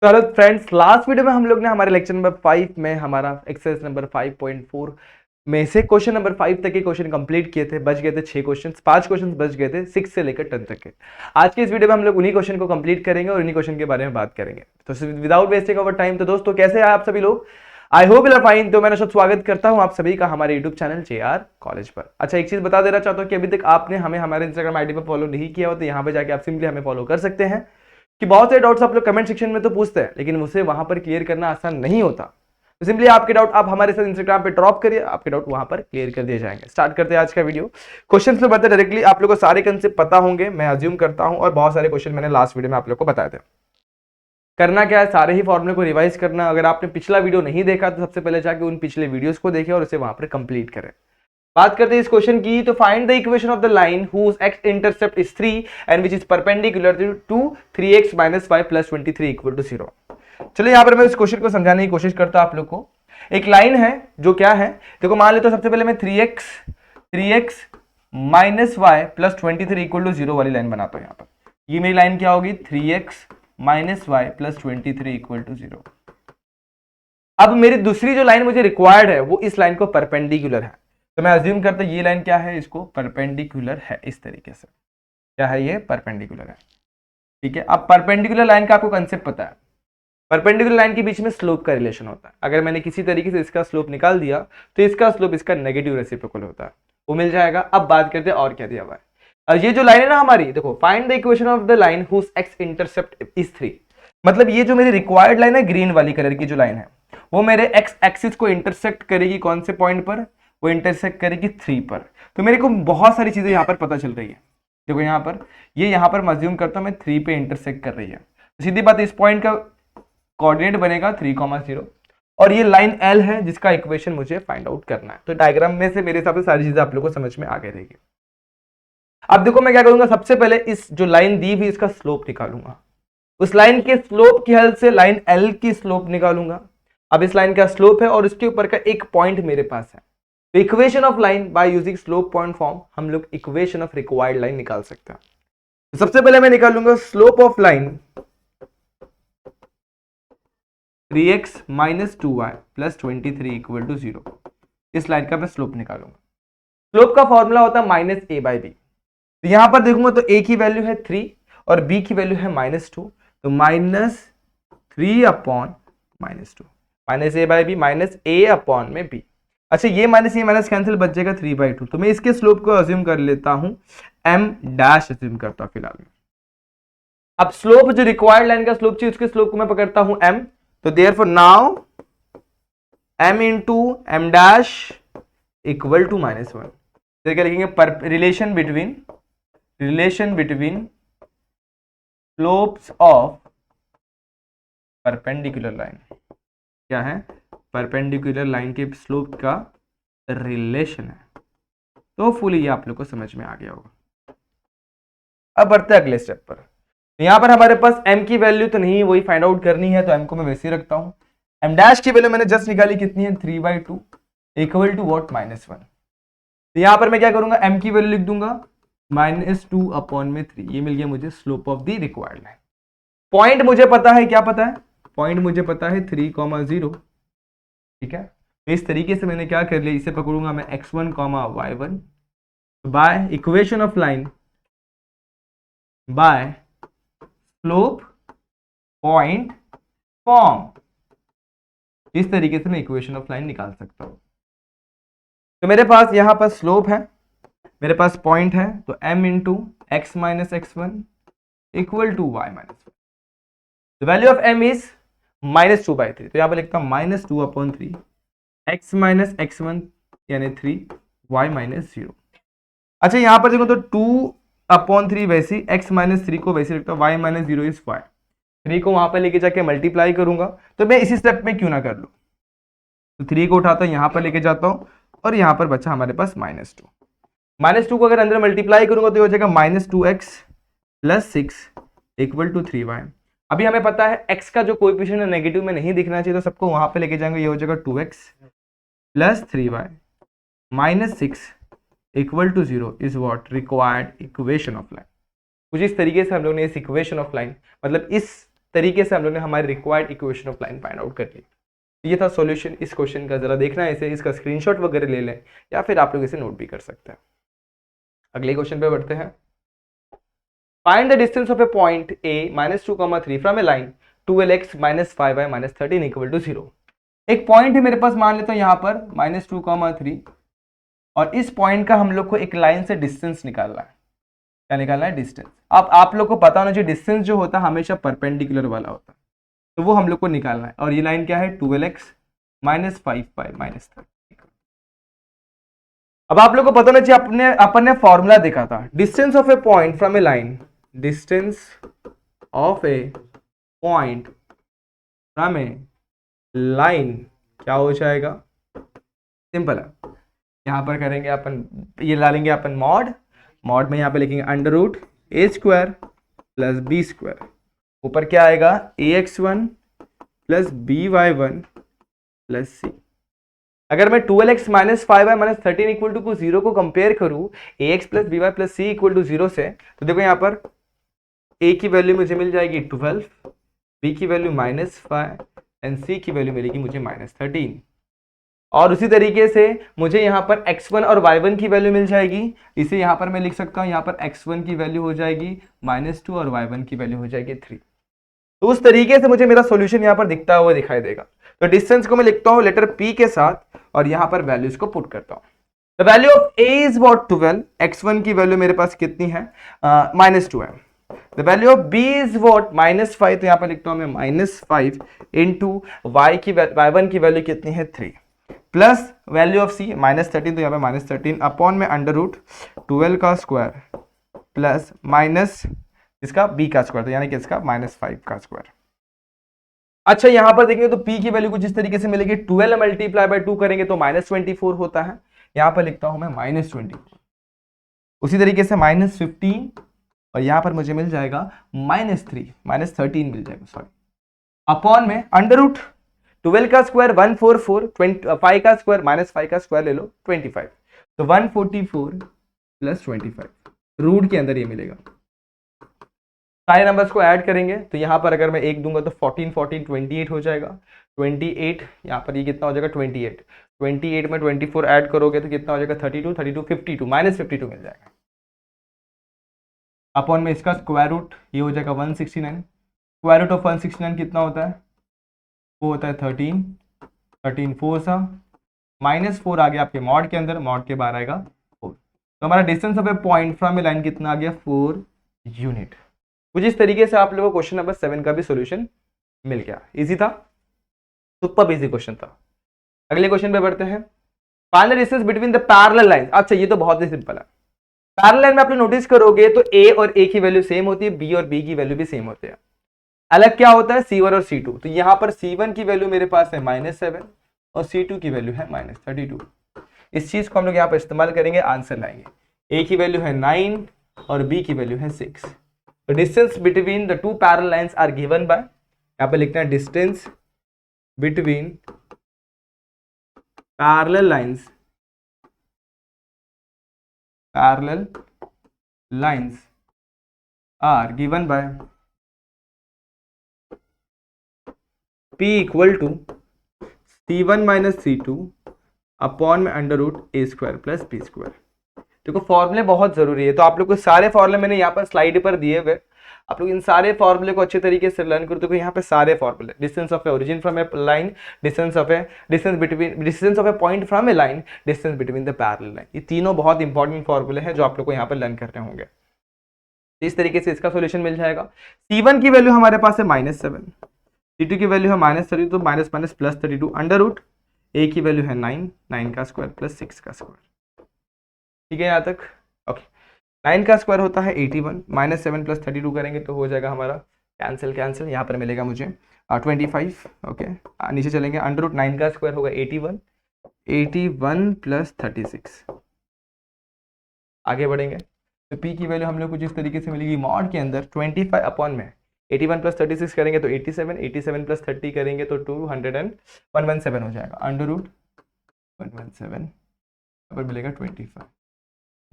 तो hello friends, last video में हम लोग ने हमारे लेक्चर नंबर 5 में हमारा एक्सरसाइज नंबर 5.4 में से क्वेश्चन नंबर 5 तक के क्वेश्चन कंप्लीट किए थे। बच गए थे 6 क्वेश्चन, 5 क्वेश्चन बच गए थे 6 से लेकर 10 तक के। आज के इस वीडियो में हम लोग उन्हीं क्वेश्चन को कंप्लीट करेंगे और उन्हीं क्वेश्चन के बारे में बात करेंगे। तो विदाउट वेस्टिंग अवर टाइम, तो दोस्तों कैसे हैं आप सभी लोग? I hope you are fine. तो मैं स्वागत करता हूं आप सभी का हमारे यूट्यूब चैनल JR कॉलेज पर। अच्छा, एक चीज बता देना चाहता हूं कि अभी तक आपने हमें हमारे इंस्टाग्राम आईडी पर फॉलो नहीं किया हो तो यहाँ पे जाके आप सिंपली हमें फॉलो कर सकते हैं। कि बहुत से डाउट्स आप लोग कमेंट सेक्शन में तो पूछते हैं, लेकिन उसे वहां पर क्लियर करना आसान नहीं होता। तो सिंपली आपके डाउट आप हमारे साथ इंस्टाग्राम पे ड्रॉप करिए, आपके डाउट वहां पर क्लियर कर दिए जाएंगे। स्टार्ट करते हैं आज का वीडियो। क्वेश्चन में बढ़ते डायरेक्टली। आप लोगों को सारे कंसेप्ट पता होंगे मैं अज्यूम करता हूं, और बहुत सारे क्वेश्चन मैंने लास्ट वीडियो में आप लोग को बताए थे। करना क्या है, सारे ही फॉर्मूले को रिवाइज करना। अगर आपने पिछला वीडियो नहीं देखा तो सबसे पहले जाके उन पिछले वीडियोस को देखें और उसे वहां पर कंप्लीट करें। बात करते हैं इस क्वेश्चन की। तो find the equation of the line whose x intercept is 3 and which is perpendicular to 3x minus 5 plus 23 equal to 0। चलिए यहां पर मैं इस क्वेश्चन को समझाने की कोशिश करता हूं आप लोग को। एक लाइन है जो क्या है, देखो मान लेते हो सबसे पहले मैं 3x minus y plus 23 equal to 0 वाली लाइन बनाता हूं। यहां पर ये मेरी लाइन क्या होगी, 3x minus y plus 23 equal to 0। अब मेरी दूसरी जो लाइन मुझे रिक्वायर्ड है वो इस लाइन को परपेंडिकुलर है। तो मैं अज्यूम करता हूं ये लाइन क्या है, इसको परपेंडिकुलर है। इस तरीके से क्या है, ये परपेंडिकुलर है। ठीक है, अब परपेंडिकुलर लाइन का आपको कंसेप्ट पता है। परपेंडिकुलर लाइन के बीच में स्लोप का रिलेशन होता है। अगर मैंने किसी तरीके से इसका स्लोप निकाल दिया तो इसका स्लोप इसका नेगेटिव रेसिप्रोकल होता है, वो मिल जाएगा। अब बात करते हैं और क्या दिया हुआ है। अब ये जो लाइन है ना हमारी, देखो find the equation of the line whose x intercept is 3। मतलब ये जो मेरी रिक्वायर्ड लाइन है, ग्रीन वाली कलर की जो लाइन है, वो मेरे एक्स एक्सिस को इंटरसेक्ट करेगी कौन से पॉइंट पर, वो इंटरसेक्ट करेगी 3 पर। तो मेरे को बहुत सारी चीजें यहां पर पता चल रही है। देखो यहां पर ये यहां पर मैं अज्यूम करता हूं मैं 3 पे इंटरसेक्ट कर रही है। तो सीधी बात, इस पॉइंट का कोऑर्डिनेट बनेगा 3,0 और ये लाइन L है जिसका इक्वेशन मुझे फाइंड आउट करना है। तो डायग्राम में से मेरे हिसाब से सारी चीजें आप लोगों को समझ में आ गई रहेगी। अब देखो मैं क्या करूंगा, सबसे पहले इस जो लाइन दी हुई इसका स्लोप निकालूंगा। उस लाइन के स्लोप की हेल्प से लाइन L की स्लोप निकालूंगा। अब इस लाइन का स्लोप है और इसके ऊपर का एक पॉइंट मेरे पास है। तो equation of line by using slope point form हम लोग इक्वेशन ऑफ रिक्वायर्ड लाइन निकाल सकते हैं। तो सबसे पहले मैं निकालूंगा slope of line 3x minus 2y plus 23 equal to 0। इस लाइन का मैं स्लोप निकालूंगा। स्लोप का फॉर्मूला होता है माइनस ए बाई बी। तो यहां पर देखूंगा तो a की वैल्यू है 3 और b की वैल्यू है -2। तो -3 upon -2, minus a by b minus a upon में b। अच्छा, ये माइनस कैंसिल, बच जाएगा 3/2। तो मैं इसके स्लोप को अज्यूम कर लेता हूं m डैश अज्यूम करता हूं फिलहाल में। अब स्लोप जो रिक्वायर्ड लाइन का स्लोप चाहिए उसके स्लोप को मैं पकड़ता हूं m। तो therefore now m into m dash equal to -1। तो क्या लिखेंगे, relation between slopes of perpendicular line. क्या है, परपेंडिकुलर लाइन के स्लोप का रिलेशन है। तो फुली ये आप लोग को समझ में आ गया होगा। अब बढ़ते हैं अगले स्टेप पर। यहां पर हमारे पास m की वैल्यू तो नहीं, वही फाइंड आउट करनी है, तो m को मैं वैसे ही रखता हूं। m डैश की वैल्यू मैंने जस्ट निकाली, कितनी है, 3/2 इक्वल टू व्हाट, -1। तो यहां पर मैं क्या करूंगा, m की वैल्यू लिख दूंगा -2 अपॉन में 3। ये मिल गया मुझे slope of the required line. Point मुझे पता है, क्या पता है, पॉइंट मुझे पता है 3,0। ठीक है, तो इस तरीके से मैंने क्या कर लिया, इसे पकड़ूंगा मैं x1, y1 by equation of line by slope point form. इस तरीके से मैं इक्वेशन ऑफ लाइन निकाल सकता हूं। तो मेरे पास यहां पर स्लोप है, मेरे पास पॉइंट है, तो m into x minus x1 equal to y minus 1। The value of m is -2/3। तो यहां पर लिखता हूं -2 अपॉन 3 x माइनस x1 यानी 3 y माइनस 0। अच्छा, यहां पर देखो तो 2 अपॉन 3 वैसी, x माइनस 3 को वैसे लिखता हूं, y माइनस 0 इज y। 3 को वहां पर लेके जाके मल्टीप्लाई करूंगा, तो मैं इसी स्टेप में क्यों ना कर लूं। तो 3 को उठाता हूं, यहां पर लेके जाता हूं और यहां पर बचा हमारे पास -2। -2 को अगर अंदर मल्टीप्लाई करूंगा तो ये हो जाएगा -2x plus 6 equal to 3y। अभी हमें पता है x का जो कोएफिशिएंट है नेगेटिव में नहीं दिखना चाहिए, तो सबको वहां पे लेके जाएंगे, ये हो जाएगा 2x plus 3y minus 6 equal to 0 is what, required equation of line. कुछ इस तरीके से हम लोग ने इस इक्वेशन ऑफ लाइन, मतलब इस तरीके से हम लोग ने हमारी required equation of line find out कर ली। ये था सॉल्यूशन इस क्वेश्चन का। जरा देखना है इसे, इसका स्क्रीनशॉट वगैरह ले लें या फिर आप लोग इसे नोट भी कर सकते हैं। अगले क्वेश्चन पे बढ़ते हैं। Find the distance of a point a -2, 3 from a line 12x - 5y - 13 equal to 0। एक पॉइंट है मेरे पास, मान लेता हूं यहां पर -2, 3, और इस पॉइंट का हम लोग को एक लाइन से डिस्टेंस निकालना है। क्या निकालना है? डिस्टेंस। अब आप लोग को पता होना चाहिए डिस्टेंस जो होता है हमेशा परपेंडिकुलर वाला होता है, तो वो हम लोग को निकालना है। और ये लाइन क्या है? 12x - 5y - 13। अब आप लोग को पता होना चाहिए अपन ने फॉर्मूला देखा था, distance of a point from a line, distance of a point from a line क्या हो जाएगा? सिंपल है, यहां पर करेंगे अपन, ये डालेंगे अपन मॉड में, यहां पे लिखेंगे √a² + b²। ऊपर क्या आएगा? ax1 + by1 + c। अगर मैं 12x - 5y - 13 इक्वल टू 0 को कंपेयर करूं ax + by + c equal to 0 से, तो देखो यहां पर a की वैल्यू मुझे मिल जाएगी 12, b की वैल्यू -5 एंड c की वैल्यू मिलेगी मुझे -13। और उसी तरीके से मुझे यहाँ पर x1 और y1 की वैल्यू मिल जाएगी। इसे यहाँ पर मैं लिख सकता हूँ, यहाँ पर x1 की वैल्यू हो जाएगी -2 और y1 की वैल्यू हो जाएगी 3। तो उस तरीके से मुझे मेरा सॉल्यूशन यहाँ पर दिखता हुआ दिखाई देगा। तो डिस्टेंस को मैं लिखता हूँ लेटर p के साथ और यहाँ पर वैल्यूज को पुट करता हूँ। The value of a is what? 12। x1 की वैल्यू मेरे पास कितनी है? -2 है। The value of b is what? -5। तो यहाँ पर लिखता हूँ मैं -5 इंटू y1 की वैल्यू कितनी है? 3 प्लस वैल्यू ऑफ c -13। तो यहाँ पे -13 अपॉन में √12 का स्क्वायर प्लस माइनस इसका b का स्क्वायर, तो यानी कि इसका -5 का स्क्वायर। अच्छा यहां पर देखेंगे तो p की वैल्यू कुछ इस तरीके से मिलेगी, 12 × 2 करेंगे तो -24 होता है। यहां पर लिखता हूं मैं -24। उसी तरीके से -15 और यहां पर मुझे मिल जाएगा -3 -13 मिल जाएगा, सॉरी, अपॉन में √12 का स्क्वायर 144, 5 का स्क्वायर -5 का स्क्वायर ले लो 25, तो 144 + 25 रूट के अंदर ये मिलेगा। सारे नंबर्स को ऐड करेंगे तो यहाँ पर अगर मैं 1 दूंगा तो 14 14 28 हो जाएगा। 28 यहाँ पर ये कितना हो जाएगा? 28 में 24 ऐड करोगे तो कितना हो जाएगा? 32 32 52 -52 मिल जाएगा। अपॉन में इसका स्क्वायर रूट ये हो जाएगा 169। स्क्वायर रूट ऑफ 169 कितना होता है? वो होता है 13 13 4 सा -4 आ गया आपके मॉड के अंदर, मॉड के बाहर आएगा 4। तो हमारा distance of a point from a line कितना आ गया? 4 यूनिट। कुछ इस तरीके से आप लोगों को क्वेश्चन नंबर 7 का भी सॉल्यूशन मिल गया। इजी था, सुपर इजी क्वेश्चन था। अगले क्वेश्चन पे बढ़ते हैं। Find the distance between the parallel lines. अच्छा ये तो बहुत ही सिंपल है। पैरेलल लाइन में आप लोग नोटिस करोगे तो a और a की वैल्यू सेम होती है, b और b की वैल्यू भी सेम होती है। अलग क्या होता है? C1 और C2। तो यहां पर C1 की वैल्यू मेरे पास है -7 और C2 की वैल्यू है -32। इस चीज को हम लोग यहाँ पर इस्तेमाल करेंगे, आंसर लाएंगे। a की वैल्यू है 9 और b की वैल्यू है 6। The distance between the two parallel lines are given by, यहाँ पे लिखना है distance between parallel lines are given by p equal to c1 - c2 upon में √a² + b²। देखो फॉर्मूले बहुत जरूरी है, तो आप लोग को सारे फॉर्मूले मैंने यहाँ पर स्लाइड पर दिए हुए, आप लोग इन सारे फॉर्मूले को अच्छे तरीके से लर्न करते हो। यहाँ पे सारे फॉर्मूले, distance of A origin from a line, distance of a point from a line, distance between the parallel line, ये तीनों बहुत इंपॉर्टेंट फॉर्मूले हैं जो आप लोग को यहाँ पर लर्न करने होंगे। इस तरीके से इसका सोल्यूशन मिल जाएगा। C1 की वैल्यू हमारे पास है -7, C2 की वैल्यू है -32, तो +32 √ a की वैल्यू है 9 का स्क्वायर + 6 का स्क्वायर। ठीक है यहाँ तक? ओके, 9 का स्क्वायर होता है 81, -7 + 32 करेंगे तो हो जाएगा हमारा कैंसिल। यहाँ पर मिलेगा मुझे 25। ओके, नीचे चलेंगे, √9 का स्क्वायर होगा 81 + 36। आगे बढ़ेंगे तो p की वैल्यू हम लोग कुछ इस तरीके से मिलेगी, मॉड के अंदर 25 अपॉन में 81 + 36 करेंगे तो 87 + 30 करेंगे तो 117 हो जाएगा। √117 पर मिलेगा 25।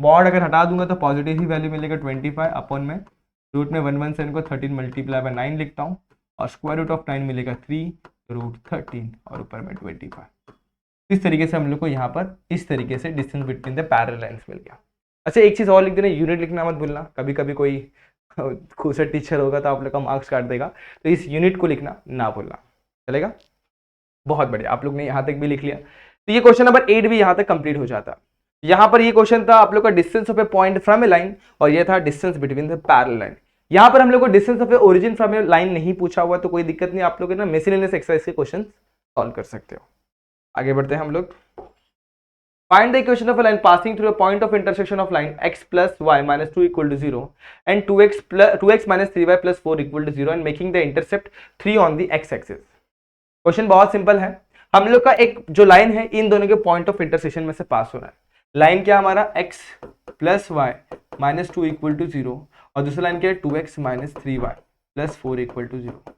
मॉड अगर हटा दूंगा तो पॉजिटिव ही वैल्यू मिलेगा 25 अपॉन में रूट में 117 को 13 × 9 लिखता हूँ और स्क्वायर रूट ऑफ 9 मिलेगा 3√13 और ऊपर में 25। इस तरीके से हम लोग को यहाँ पर इस तरीके से distance between the parallel lines मिल गया। अच्छा एक चीज़ और लिख देना, यूनिट लिखना मत भूलना, कभी कभी कोई खुद से टीचर होगा तो आप लोग का मार्क्स काट देगा, तो इस यूनिट को लिखना ना भूलना, चलेगा। बहुत बढ़िया, आप लोग ने यहाँ तक भी लिख लिया। तो ये क्वेश्चन नंबर 8 भी यहाँ तक कंप्लीट हो जाता। यहाँ पर ये क्वेश्चन था आप लोग का distance of a point from a line, और ये था distance between the parallel line. यहाँ पर हम लोग को distance of A origin from a line नहीं पूछा हुआ, तो कोई दिक्कत नहीं, आप लोग ना मिसलेनियस एक्सरसाइज के क्वेश्चन सॉल्व कर सकते हो। आगे बढ़ते हैं हम लोग। Find the equation of a line passing through a point of intersection of line x plus y minus 2 equal to 0 and 2x minus 3y plus 4 equal to 0 and making the intercept 3 on the x axis। Question बहुत simple है। हम लोग का एक जो line है इन दोनों के पॉइंट ऑफ इंटरसेक्शन में से पास हो रहा है। लाइन क्या हमारा x plus y minus 2 equal to 0 और दूसरा लाइन क्या है 2x minus 3y plus 4 equal to 0।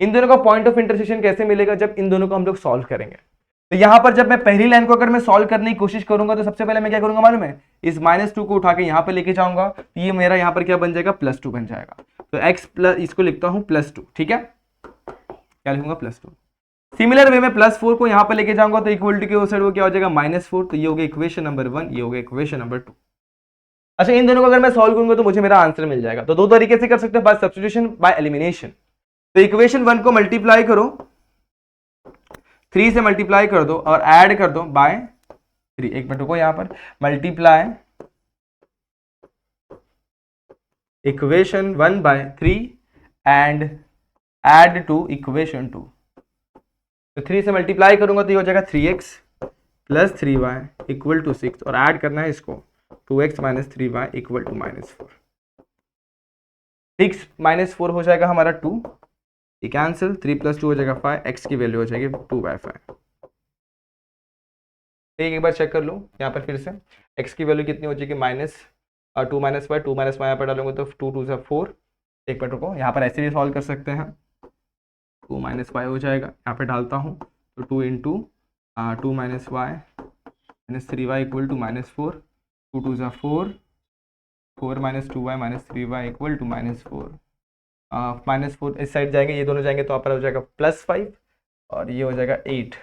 इन दोनों का पॉइंट ऑफ इंटरसेक्शन कैसे मिलेगा, जब इन दोनों को हम लोग सॉल्व करेंगे। तो यहां पर जब मैं पहली लाइन को अगर मैं सॉल्व करने की कोशिश करूंगा तो सबसे पहले मैं क्या करूंगा मालूम है, इस -2 को उठा के यहां पे लेके जाऊंगा, तो ये मेरा यहां पर क्या बन जाएगा +2 बन जाएगा। तो x प्लस इसको लिखता हूं +2, ठीक है, क्या लिखूंगा +2। सिमिलर वे में +4 को यहां पर लेके जाऊंगा तो इक्वल टू के उस साइड वो क्या हो जाएगा -4, तो ये हो गया इक्वेशन नंबर 1, ये हो गया इक्वेशन नंबर 2। अच्छा इन दोनों को अगर मैं सॉल्व करूंगा तो मुझे मेरा आंसर मिल जाएगा। तो दो तरीके से कर सकते हैं, बाय सब्स्टिट्यूशन बाय एलिमिनेशन। तो इक्वेशन 1 को मल्टीप्लाई करो, 3 से मल्टीप्लाई कर दो और ऐड कर दो बाय 3। एक मिनट रुको, यहां पर multiply equation 1 by 3 and add to equation 2। तो 3 से मल्टीप्लाई करूंगा तो ये हो जाएगा 3x plus 3y equal to 6 और ऐड करना है इसको 2x minus 3y equal to -4। 6 minus 4 हो जाएगा हमारा 2, ये कैंसिल, 3 प्लस 2 हो जाएगा 5, x की वैल्यू हो जाएगी 2/5। एक बार चेक कर लो यहाँ पर फिर से, x की वैल्यू कितनी हो जाएगी -2 माइनस वाई, 2 माइनस वाई यहाँ पर डालूंगा तो 2 2 से 4। एक मिनट रुको, यहाँ पर ऐसे भी सॉल्व कर सकते हैं, 2 माइनस वाई हो जाएगा, यहाँ पे डालता हूँ तो 2 into 2 minus y minus 3y equal to -4, 2 2 से 4, 4 minus 2y minus 3y equal to -4। -4 इस साइड जाएंगे, ये दोनों जाएंगे तो यहाँ पर हो जाएगा +5 और ये हो जाएगा 8।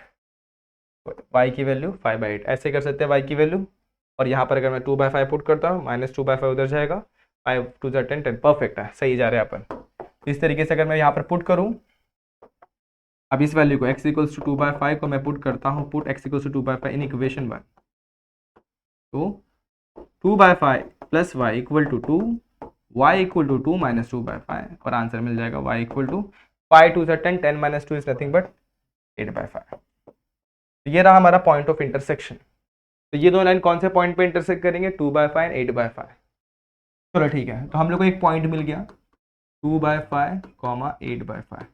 y की वैल्यू 5/8 ऐसे कर सकते हैं y की वैल्यू। और यहाँ पर अगर मैं 2/5 पुट करता हूँ, -2/5 उधर जाएगा, 5 2 10 10, परफेक्ट है, सही जा रहे हैं अपन। इस तरीके से अगर मैं यहाँ पर पुट करूँ, अब इस वैल्यू को x इक्वल्स टू 2/5 को मैं पुट करता हूँ, put x equals to 2/5 in equation 1, तो 2/5 plus y equal to 2, y equal to 2 minus 2/5 और आंसर मिल जाएगा y equal to 5 2 10 10 minus 2 is nothing but 8/5। तो ये रहा हमारा पॉइंट ऑफ इंटरसेक्शन। तो ये दो लाइन कौन से पॉइंट पे इंटरसेक्ट करेंगे, 2/5 एंड 8/5। चलो ठीक है, तो हम लोग को एक पॉइंट मिल गया 2/5, 8/5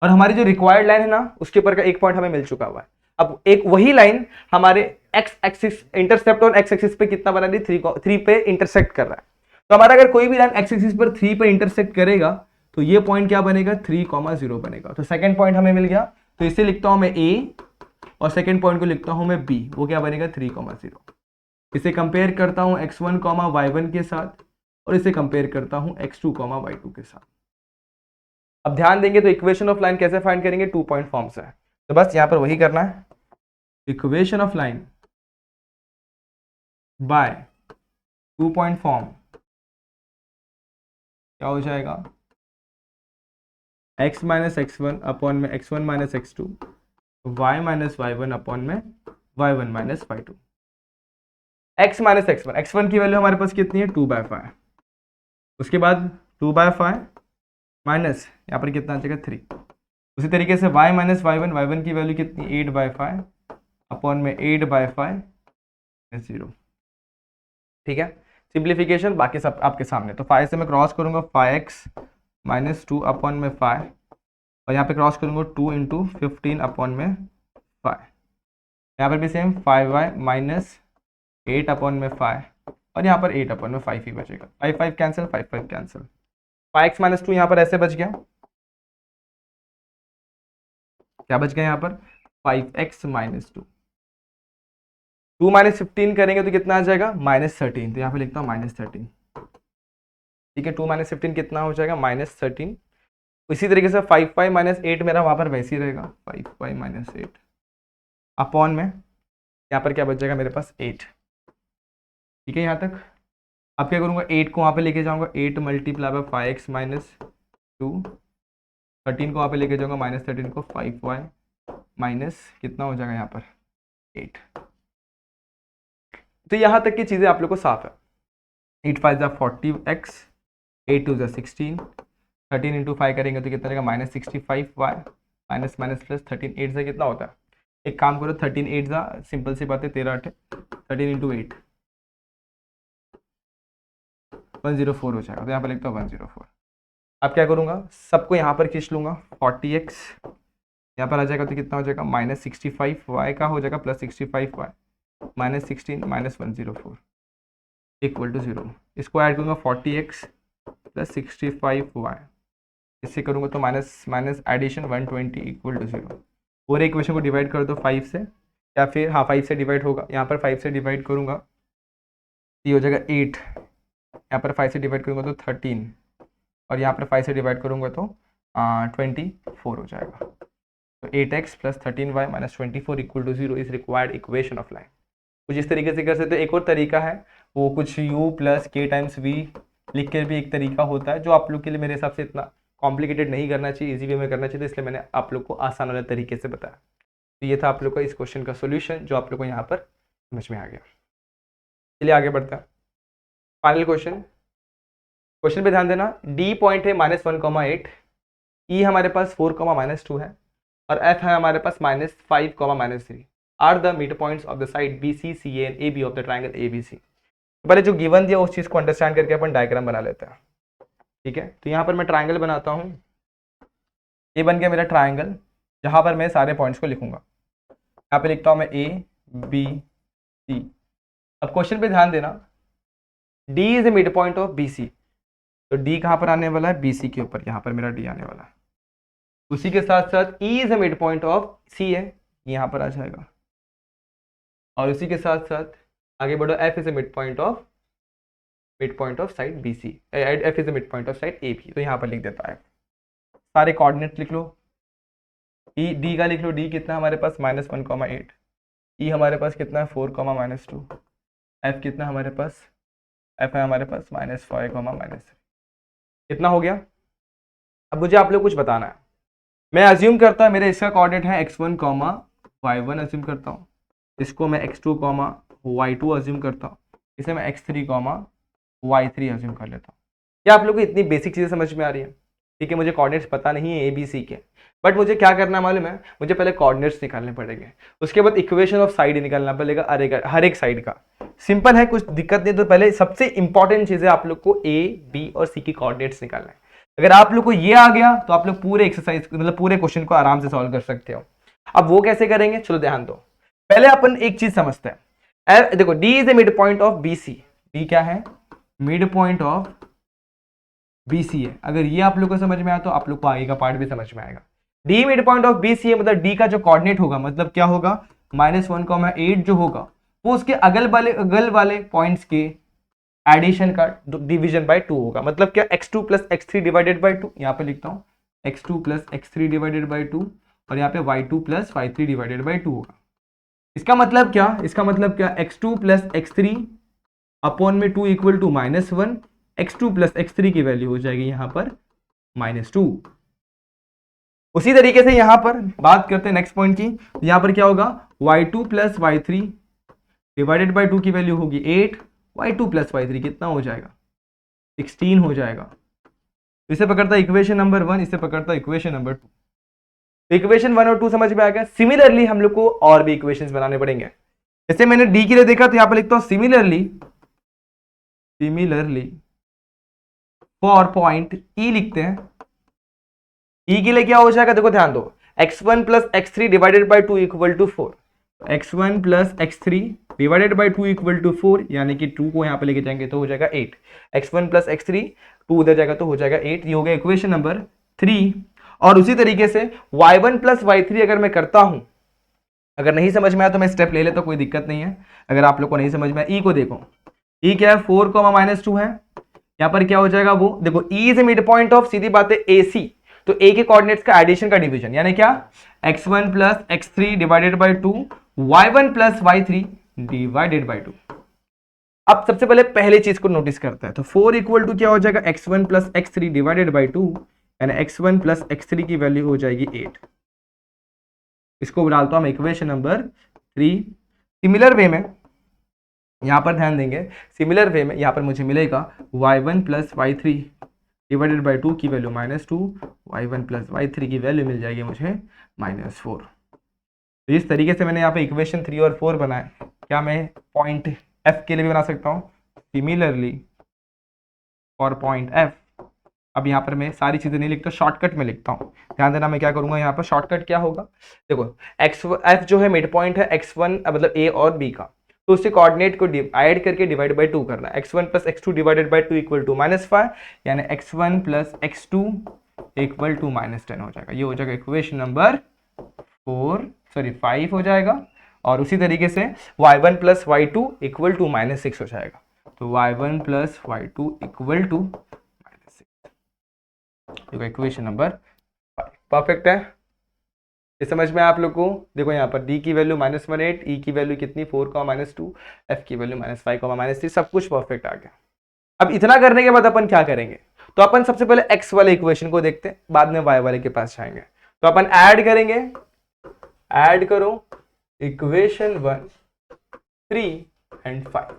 और हमारी जो रिक्वायर्ड लाइन है ना उसके ऊपर का एक पॉइंट हमें मिल चुका हुआ है। अब एक वही लाइन हमारे x एक्सिस इंटरसेप्ट और x एक्सिस पे कितना बना रही है, 3 पे इंटरसेक्ट कर रहा है। तो हमारा अगर कोई भी लाइन x एक्सिस पर 3 पे इंटरसेक्ट करेगा तो ये पॉइंट क्या बनेगा, 3,0 बनेगा। तो सेकंड पॉइंट हमें मिल गया, तो इसे लिखता हूं मैं a और सेकंड पॉइंट को लिखता हूं मैं b, वो क्या बनेगा 3,0। इसे कंपेयर करता हूं x1, y1 के साथ और इसे कंपेयर करता हूं x2, y2 के साथ। अब ध्यान देंगे तो इक्वेशन ऑफ लाइन कैसे फाइंड करेंगे, 2 पॉइंट फॉर्म से। तो बस यहां पर वही करना है, equation of line by 2 point form क्या हो जाएगा, x माइनस x1 अपॉन में x1 minus x2, y minus y1 upon में y1 minus y2। x minus x1, x1 की वैल्यू हमारे पास कितनी है 2/5, उसके बाद 2/5 माइनस यहाँ पर कितना आ जाएगा 3। उसी तरीके से y माइनस y1, y1 की वैल्यू कितनी 8/5 अपॉन में 8/5 0। ठीक है, सिंप्लीफिकेशन बाकी सब आपके सामने। तो 5 से मैं क्रॉस करूंगा 5x माइनस 2 अपॉन में 5 और यहाँ पे क्रॉस करूंगा 2 इंटू 15 अपॉन में 5। यहाँ पर भी सेम 5y माइनस 8 अपॉन में 5 और यहाँ पर 8 अपॉन में 5 ही बचेगा, 5 5 कैंसिल, 5 5 कैंसिल, 5x माइनस 2 यहाँ पर ऐसे बच गया, क्या बच गया यहाँ पर 5x माइनस 2। 2 माइनस 15 करेंगे तो कितना आ जाएगा -13, तो यहाँ पे लिखता हूँ -13। ठीक है, 2 माइनस 15 कितना हो जाएगा -13। इसी तरीके से 5y माइनस 8 मेरा वहां पर वैसे ही रहेगा, 5y माइनस 8 अपॉन में यहाँ पर क्या बच जाएगा मेरे पास 8। ठीक है यहाँ तक। अब क्या करूँगा, 8 को वहाँ पे लेके जाऊँगा, 8 मल्टीप्लाई बाय 5x माइनस 2, 13 को वहाँ पे लेके जाऊँगा, माइनस 13 को 5y माइनस कितना हो जाएगा यहाँ पर 8। तो यहाँ तक की चीज़ें आप लोग को साफ है। 8 5 जा 40x, 8 2 जा 16, 13 इंटू 5 करेंगे तो कितना रहेगा minus 65y minus minus plus 13 8 से कितना होता है, एक काम करो 13 8 जा सिंपल सी बात है 13 8 13 इंटू 8 104 हो जाएगा, तो यहाँ पर लिखता हूँ 104। अब क्या करूँगा, सबको यहाँ पर खींच लूँगा, 40x यहाँ पर आ जाएगा तो कितना हो जाएगा माइनस 65y का हो जाएगा plus 65y minus 16 minus 104 equal to 0। इसको ऐड करूँगा 40x प्लस 65y, इससे करूँगा तो minus minus addition 120 equal to 0। पूरे इक्वेशन को डिवाइड कर दो 5 से, या फिर हाँ 5 से डिवाइड होगा, यहाँ पर 5 से डिवाइड करूँगा ये हो जाएगा 8, यहाँ पर 5 से डिवाइड करूँगा तो 13, और यहाँ पर 5 से डिवाइड करूँगा तो 24 हो जाएगा। तो 8x plus 13y minus 24 equal to 0 is required equation of line. कुछ इस तरीके से कर सकते हो। एक और तरीका है वो कुछ u प्लस के टाइम्स v लिख कर भी एक तरीका होता है, जो आप लोग के लिए मेरे हिसाब से इतना कॉम्प्लिकेटेड नहीं करना चाहिए, इजी वे में करना चाहिए, तो इसलिए मैंने आप लोग को आसान वाले तरीके से बताया। तो ये था आप लोग का इस क्वेश्चन का सोल्यूशन जो आप लोग को यहाँ पर समझ में आ गया। चलिए आगे बढ़ते हैं। फाइनल क्वेश्चन पे ध्यान देना। डी पॉइंट है -1,8, ई हमारे पास 4,-2 है, और एफ है हमारे पास -5,-3 are the mid points of the side B C C A and A B of the triangle A B C. पहले जो गिवन दिया उस चीज़ को अंडरस्टैंड करके अपन डायग्राम बना लेते हैं। ठीक है, तो यहाँ पर मैं ट्राइंगल बनाता हूँ, ये बन गया मेरा ट्राइंगल, जहाँ पर मैं सारे पॉइंट्स को लिखूंगा। यहाँ पे लिखता हूँ मैं ए बी सी। अब क्वेश्चन पे ध्यान देना, D is a mid point of B C, तो डी कहाँ पर आने वाला है, बी सी के ऊपर, यहाँ पर मेरा डी आने वाला है। उसी के साथ साथ E is a mid point of C है, यहाँ पर आ जाएगा, और उसी के साथ साथ आगे बढ़ो, F is a mid point of side B C, F is a mid point of side A B, तो यहाँ पर लिख देता है। सारे कोऑर्डिनेट लिख लो, ई डी का लिख लो, डी कितना हमारे पास -1,8, ई हमारे पास कितना है 4,-2, एफ कितना हमारे पास, एफ है हमारे पास -5,-3। कितना हो गया। अब मुझे आप लोग कुछ बताना है। मैं अज्यूम करता हूँ मेरे इसका कोऑर्डिनेट है x1, y1 अज्यूम करता हूँ, इसको मैं x2, y2 अज्यूम करता हूँ, इसे मैं x3, y3 अज्यूम कर लेता हूँ। क्या आप लोग को इतनी बेसिक चीज़ें समझ में आ रही है। ठीक है, मुझे कोऑर्डिनेट्स पता नहीं है ए बी सी के, बट मुझे क्या करना मालूम है, मुझे पहले कोऑर्डिनेट्स निकालने पड़ेंगे, उसके बाद इक्वेशन ऑफ साइड निकालना पड़ेगा हर एक साइड का। सिंपल है, कुछ दिक्कत नहीं। तो पहले सबसे इंपॉर्टेंट चीज़ है आप लोग को ए बी और सी की कोऑर्डिनेट्स निकालना है। अगर आप लोग को ये आ गया तो आप लोग पूरे एक्सरसाइज मतलब पूरे क्वेश्चन को आराम से सॉल्व कर सकते हो। अब वो कैसे करेंगे, चलो ध्यान दो। पहले अपन एक चीज समझते हैं। देखो, D is a mid point of B C, D क्या है, mid point of B C है। अगर ये आप लोग को समझ में आया तो आप लोग को आगे का पार्ट भी समझ में आएगा। D mid point of B C है, मतलब डी का जो कोऑर्डिनेट होगा, मतलब क्या होगा, -1,8 जो होगा वो उसके अगल वाले पॉइंट्स के एडिशन का डिवीजन बाय 2 होगा। मतलब क्या, x2 plus x3 divided by 2, यहाँ पे लिखता हूँ x2 plus x3 divided by 2, और यहाँ पे y2 plus y3 divided by 2 होगा। इसका मतलब क्या, x2 प्लस x3 अपॉन में 2 equal to -1, x2 plus x3 की वैल्यू हो जाएगी यहाँ पर -2। उसी तरीके से यहाँ पर बात करते हैं नेक्स्ट पॉइंट की, यहाँ पर क्या होगा, y2 plus y3 divided by 2 की वैल्यू होगी 8, y2 प्लस y3 कितना हो जाएगा, 16 हो जाएगा। इसे पकड़ता इक्वेशन नंबर 1, इसे पकड़ता इक्वेशन नंबर 2। इक्वेशन 1 और 2 समझ में आ गया। सिमिलरली हम लोग को और भी इक्वेशंस बनाने पड़ेंगे। जैसे मैंने डी के लिए देखा तो यहाँ पर लिखता हूँ सिमिलरली फॉर पॉइंट ई लिखते हैं। ई के लिए क्या हो जाएगा, देखो ध्यान दो, x1 plus x3 divided by 2 equal to 4, x1 plus x3 divided by 2 equal to 4, यानी कि 2 को यहाँ पे लेके जाएंगे तो हो जाएगा 8, x1 प्लस x3 2 उधर जाएगा तो हो जाएगा 8। ये हो गया इक्वेशन नंबर 3। और उसी तरीके से y1 प्लस y3 अगर मैं करता हूं, अगर नहीं समझ में आया तो मैं स्टेप ले लेता, कोई दिक्कत नहीं है। अगर आप लोग को नहीं समझ में आया, ई को देखो, ई क्या है 4, -2 है, यहाँ पर क्या हो जाएगा वो, देखो E is a mid point of, सीधी बात है ए सी, तो a के कोऑर्डिनेट्स का एडिशन का डिवीजन, यानी क्या, x1 plus x3 divided by 2, y1 plus y3 divided by 2। अब सबसे पहले चीज को नोटिस करते हैं, तो 4 इक्वल टू क्या हो जाएगा, x1 plus x3 divided by 2, यानी x1 प्लस x3 की वैल्यू हो जाएगी 8। इसको डालता हूं इक्वेशन नंबर 3। सिमिलर वे में यहां पर ध्यान देंगे, सिमिलर वे में यहां पर मुझे मिलेगा y1 plus y3 divided by 2 की वैल्यू -2, y1 प्लस y3 की वैल्यू मिल जाएगी मुझे -4। तो इस तरीके से मैंने यहाँ पे इक्वेशन 3 और 4 बनाए। क्या मैं पॉइंट f के लिए भी बना सकता हूँ, सिमिलरली फॉर पॉइंट f। अब यहाँ पर मैं सारी चीजें नहीं लिखता, शॉर्टकट में लिखता हूँ। ध्यान देना, मैं क्या करूंगा यहाँ पर, शॉर्टकट क्या होगा, देखो f जो है मिड पॉइंट है x1 मतलब a और b का, तो उससे कोऑर्डिनेट को ऐड करके डिवाइड बाई 2 करना है। x1 plus x2 divided by 2 equal to -5, यानी x1 plus x2 equal to -10 हो जाएगा। ये हो जाएगा इक्वेशन नंबर 5 हो जाएगा। और उसी तरीके से y1 plus y2 equal to -6 हो जाएगा। तो y1 plus y2 equal to -6, equation number 5 perfect है। ये समझ में आप लोग को, देखो यहाँ पर d की वैल्यू -18, e की वैल्यू कितनी 4, -2, f की वैल्यू -5, -3, सब कुछ परफेक्ट आ गया। अब इतना करने के बाद अपन क्या करेंगे, तो अपन सबसे पहले x वाले इक्वेशन को देखते हैं, बाद में y वाले के पास जाएंगे। तो अपन ऐड करेंगे, ऐड करो इक्वेशन 1, 3 एंड 5।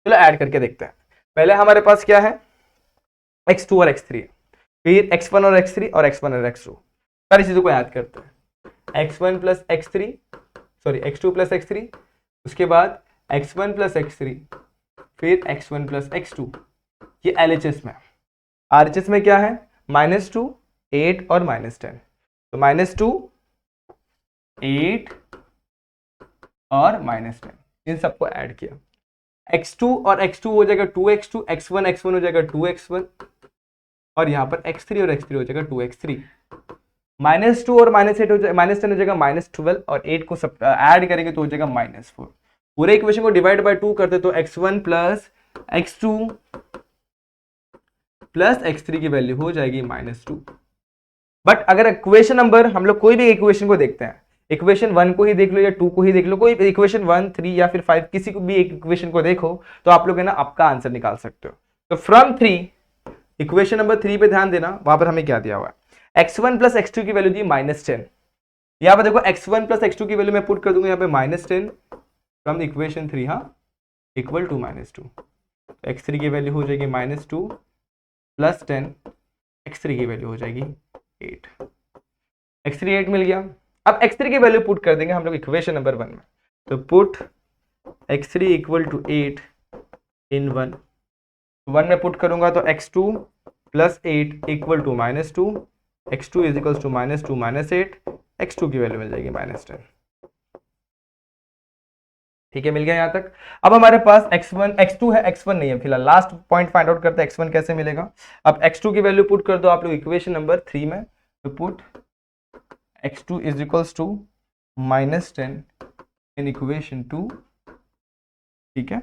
चलो ऐड करके देखते हैं। पहले हमारे पास क्या है, x2 और x3, फिर x1 और x3 और x1 और x2, सारी चीजों को याद करते हैं। x1 plus x3, sorry x2 plus x3, उसके बाद x1 प्लस x3, फिर x1 प्लस x2। ये LHS में। RHS में क्या है, -2, 8 और -10। तो -2, 8 और -10, इन सबको ऐड किया। x2 और x2 हो जाएगा 2x2, x1 हो जाएगा 2x1, और यहाँ पर x3 और x3 हो जाएगा 2x3। -2 और -8 हो जाएगा, -10 हो जाएगा -12, और 8 को सब ऐड करेंगे तो हो जाएगा -4। पूरे इक्वेशन को डिवाइड बाय 2 करते तो x1 plus x2 plus x3 की वैल्यू हो जाएगी -2। बट अगर इक्वेशन नंबर, हम लोग कोई भी इक्वेशन को देखते हैं, इक्वेशन 1 को ही देख लो या 2 को ही देख लो, कोई इक्वेशन 1, 3 या फिर 5, किसी को भी एक इक्वेशन को देखो, तो आप लोग है ना आपका आंसर निकाल सकते हो। तो फ्रॉम 3, इक्वेशन नंबर 3 पे ध्यान देना, वहां पर हमें क्या दिया हुआ है, x1 प्लस x2 की वैल्यू दी -10। यहाँ पर देखो x1 प्लस x2 की वैल्यू मैं पुट कर दूंगा यहाँ पे -10 फ्रॉम इक्वेशन 3, हाँ, इक्वल टू -2। x3 की वैल्यू हो जाएगी -2 प्लस 10, x3 की वैल्यू हो जाएगी 8, x3 8 मिल गया। अब x3 की वैल्यू पुट कर देंगे हम लोग इक्वेशन नंबर 1 में, तो पुट x3 इक्वल टू 8 इन 1 में पुट करूंगा तो x2 plus 8 equal to -2, x2 is equal to -2 -8, x2 की वैल्यू मिल जाएगी -10। ठीक है, मिल गया यहां तक। अब हमारे पास x2 है, x1 नहीं है फिलहाल। लास्ट पॉइंट फाइंड आउट करते हैं x1 कैसे मिलेगा। अब x2 की वैल्यू पुट कर दो आप लोग इक्वेशन नंबर 3 में, तो put x2 is equals to -10 in equation 2। ठीक है,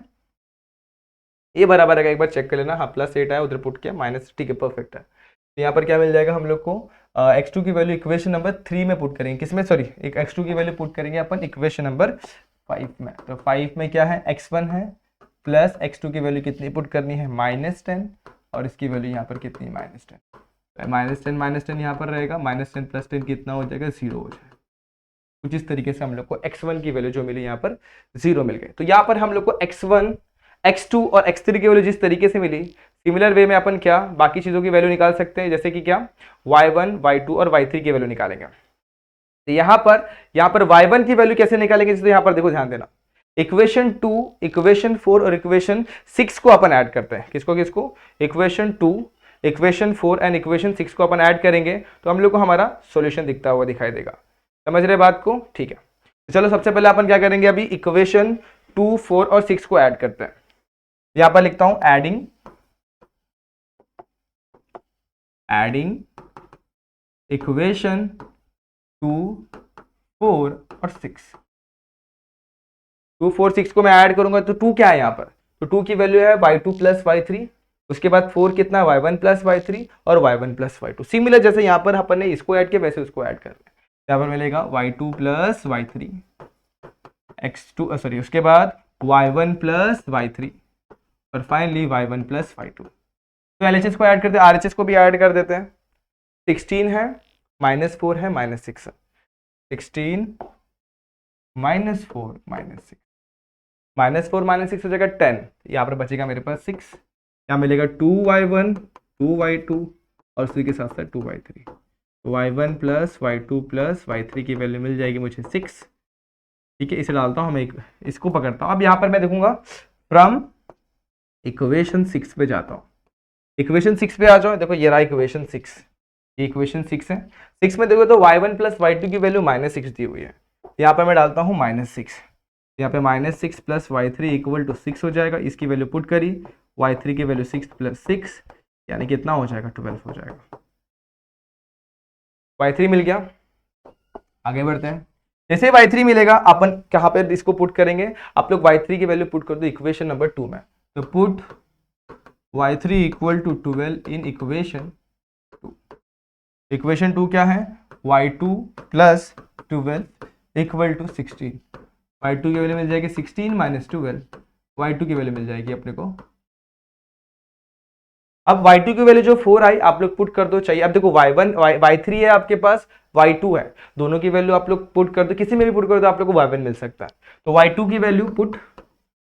ये बराबर है, एक बार चेक कर लेना। हाँ, +8 आया, उधर पुट किया माइनस, ठीक है, परफेक्ट है। तो यहाँ पर क्या मिल जाएगा हम लोग को, x2 की वैल्यू इक्वेशन नंबर 3 में पुट करेंगे, किसमें, सॉरी, एक x2 की वैल्यू पुट करेंगे अपन इक्वेशन नंबर 5 में। तो 5 में क्या है, x1 है, प्लस x2 की वैल्यू कितनी पुट करनी है, -10, और इसकी वैल्यू यहाँ पर कितनी, -10। -10 यहाँ पर रहेगा, -10 प्लस 10 कितना हो जाएगा, 0 हो जाएगा। कुछ इस तरीके से हम लोग को x1 की वैल्यू जो मिली यहाँ पर 0 मिल गई। तो यहाँ पर हम लोग को x1, x2 और x3 की वैल्यू जिस तरीके से मिली, सिमिलर वे में अपन क्या बाकी चीजों की वैल्यू निकाल सकते हैं, जैसे कि क्या, y1, y2 और y3 की वैल्यू निकालेंगे। तो यहाँ पर y1 की वैल्यू कैसे निकालेंगे, जैसे यहाँ पर देखो, ध्यान देना, इक्वेशन 2, इक्वेशन 4 और इक्वेशन 6 को अपन ऐड करते हैं। किसको, इक्वेशन 2, इक्वेशन 4 एंड इक्वेशन 6 को अपन ऐड करेंगे, तो हम लोग को हमारा सॉल्यूशन दिखता हुआ दिखाई देगा। समझ रहे बात को, ठीक है। तो चलो सबसे पहले अपन क्या करेंगे, अभी इक्वेशन 2, 4 और 6 को ऐड करते हैं। यहां पर लिखता हूं एडिंग इक्वेशन 2, 4 और 6। 2, 4, 6 को मैं ऐड करूंगा तो 2 क्या है यहाँ पर, तो 2 की वैल्यू है y2 प्लस y3, उसके बाद 4 कितना y1 प्लस y3 और y1 प्लस y2। सिमिलर जैसे यहाँ पर अपन ने इसको ऐड किया वैसे उसको ऐड कर लें। यहाँ पर मिलेगा y2 plus y3 x2 sorry उसके बाद y1 प्लस y3 और फाइनली y1 प्लस y2। तो LHS को ऐड करते हैं, RHS को भी ऐड कर देते हैं। 16 है -4 है -6 है। 16 -4 -6 -4 -6 हो जाएगा 10। यहाँ पर बचेगा मेरे पास 6। यहाँ मिलेगा 2y1 2y2 और उसी के साथ साथ 2y3। y1 plus y2 plus y3 की वैल्यू मिल जाएगी मुझे 6। ठीक है, इसे डालता हूँ, मैं इसको पकड़ता हूँ। अब यहाँ पर मैं देखूंगा फ्रॉम इक्वेशन 6 पे जाता हूँ। इक्वेशन 6 पे आ जाओ। देखो ये रहा इक्वेशन 6, ये इक्वेशन 6 है। 6 में देखो तो y1 प्लस y2 की वैल्यू -6 दी हुई है। यहाँ पर मैं डालता हूँ -6। यहाँ पे -6 प्लस y3 इक्वल टू 6 हो जाएगा। इसकी वैल्यू पुट करी, y3 की वैल्यू 6 प्लस 6 यानी कितना हो जाएगा 12 हो जाएगा। y3 मिल गया। आगे बढ़ते हैं। जैसे y3 मिलेगा अपन कहाँ पे इसको पुट करेंगे, आप लोग y3 की वैल्यू पुट कर दो इक्वेशन नंबर 2 में। तो put y3 equal to 12 in equation 2। Equation 2 क्या है, y2 plus 12 equal to 16। y2 की वैल्यू मिल जाएगी 16 माइनस 12, y2 की वैल्यू मिल जाएगी अपने को। अब y2 की वैल्यू जो 4 आई आप लोग पुट कर दो चाहिए। अब देखो y3 है आपके पास, y2 है, दोनों की वैल्यू आप लोग पुट कर दो, किसी में भी पुट कर दो आप लोग को y1 मिल सकता है। तो y2 की value put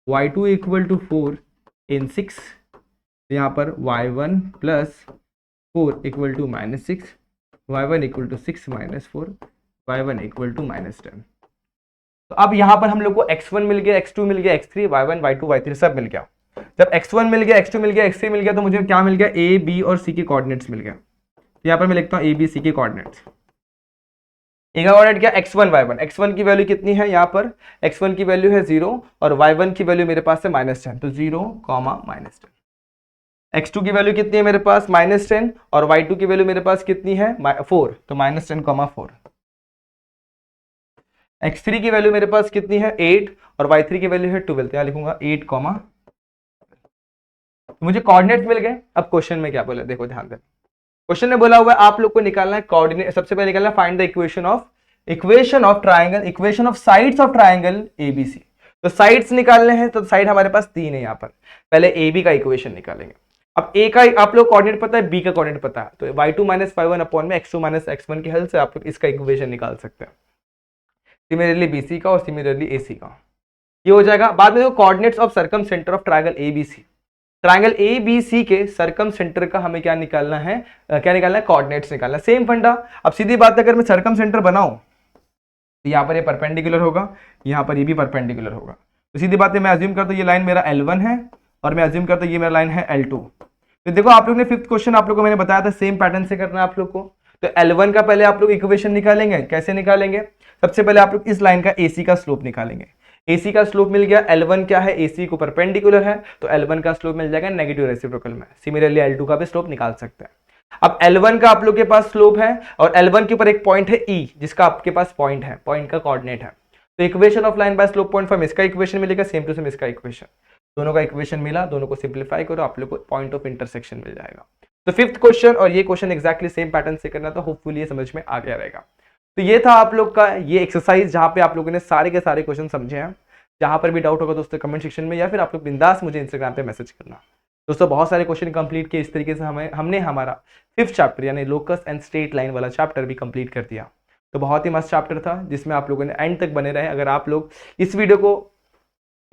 y2 equal to 4 in 6। यहाँ पर y1 plus 4 equal to -6, y1 equal to 6 minus 4, y1 equal to -10। तो अब यहाँ पर हम लोग को x1 मिल गया, x2 मिल गया, x3, y1 y2 y3 सब मिल गया। जब x1 मिल गया, x2 मिल गया, x3 मिल गया तो मुझे क्या मिल गया, a b और c के कोऑर्डिनेट्स मिल गया। तो यहाँ पर मैं लिखता हूँ a b c के कोऑर्डिनेट्स। एक कोऑर्डिनेट क्या, x1 y1। x1 की वैल्यू कितनी है, यहाँ पर x1 की वैल्यू है 0 और y1 की वैल्यू मेरे पास है -10, तो 0, -10। x2 की वैल्यू कितनी है मेरे पास, -10 और y2 की वैल्यू मेरे पास कितनी है 4, तो -10, 4। x3 की वैल्यू मेरे पास कितनी है 8 और y3 की वैल्यू है 12, तो यहाँ लिखूंगा 8, तो मुझे कोऑर्डिनेट मिल गए। अब क्वेश्चन में क्या बोला, देखो ध्यान दें। क्वेश्चन में बोला हुआ है आप लोग को निकालना है कोऑर्डिनेट। सबसे पहले निकालना find the equation of triangle, equation of sides of triangle ABC. तो साइड्स निकालने हैं, तो साइड हमारे पास 3 है। यहाँ पर पहले ए बी का इक्वेशन निकालेंगे। अब ए का आप लोग कोऑर्डिनेट पता है, बी का कोऑर्डिनेट पता है, तो y2 माइनस y1 अपॉन में x2 माइनस x1 की हेल्प से आप लोग इसका इक्वेशन निकाल सकते हैं। सिमिलरली बीसी का और सिमिलरली एसी का ये हो जाएगा। बाद में coordinates of circum centre of triangle ABC, triangle ABC के सर्कम सेंटर का हमें क्या निकालना है, कोऑर्डिनेट्स निकालना है। सेम फंडा। अब सीधी बात अगर मैं सर्कम सेंटर बनाऊं तो यहाँ पर ये परपेंडिकुलर होगा, यहाँ पर ये भी परपेंडिकुलर होगा। तो सीधी बात है मैं अज्यूम करता हूँ ये लाइन मेरा L1 है और मैं अज्यूम करता हूँ ये मेरा लाइन है L2। तो देखो आप लोग ने 5th क्वेश्चन आप लोग को मैंने बताया था सेम पैटर्न से करना है आप लोग को। तो L1 का पहले आप लोग इक्वेशन निकालेंगे। कैसे निकालेंगे, सबसे पहले आप लोग इस लाइन का AC का स्लोप निकालेंगे। AC का स्लोप मिल गया, L1 क्या है, AC को परपेंडिकुलर है, तो L1 का स्लोप मिल जाएगा नेगेटिव रेसिप्रोकल में। सिमिलरली L2 का भी स्लोप निकाल सकते हैं। अब L1 का आप लोग के पास स्लोप है और L1 के ऊपर एक पॉइंट है E, जिसका आपके पास पॉइंट है, पॉइंट का कोऑर्डिनेट है। तो equation of line by slope point form इसका इक्वेशन मिलेगा, सेम टू सेम इसका इक्वेशन। दोनों का इक्वेशन मिला, दोनों को सिंप्लीफाई करो, आप लोग को पॉइंट ऑफ इंटरसेक्शन मिल जाएगा। तो 5th क्वेश्चन और ये क्वेश्चन एक्जैक्टली सेम पैटर्न से करना था। होपफुली ये समझ में आ गया रहेगा। तो ये था आप लोग का ये एक्सरसाइज जहां पे आप लोगों ने सारे के सारे क्वेश्चन समझे हैं। जहां पर भी डाउट होगा दोस्तों कमेंट सेक्शन में या फिर आप लोग बिंदास मुझे इंस्टाग्राम पे मैसेज करना। दोस्तों बहुत सारे क्वेश्चन कंप्लीट किए। इस तरीके से हमने हमारा 5th चैप्टर यानी लोकस एंड स्ट्रेट लाइन वाला चैप्टर भी कंप्लीट कर दिया। तो बहुत ही मस्त चैप्टर था जिसमें आप लोगों ने एंड तक बने रहे। अगर आप लोग इस वीडियो को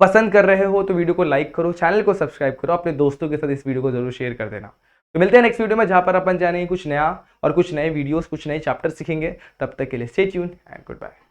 पसंद कर रहे हो तो वीडियो को लाइक करो, चैनल को सब्सक्राइब करो, अपने दोस्तों के साथ इस वीडियो को जरूर शेयर कर देना। तो मिलते हैं नेक्स्ट वीडियो में जहां पर अपन जानेंगे कुछ नया और कुछ नए वीडियोस, कुछ नए चैप्टर सीखेंगे। तब तक के लिए stay tuned and good bye.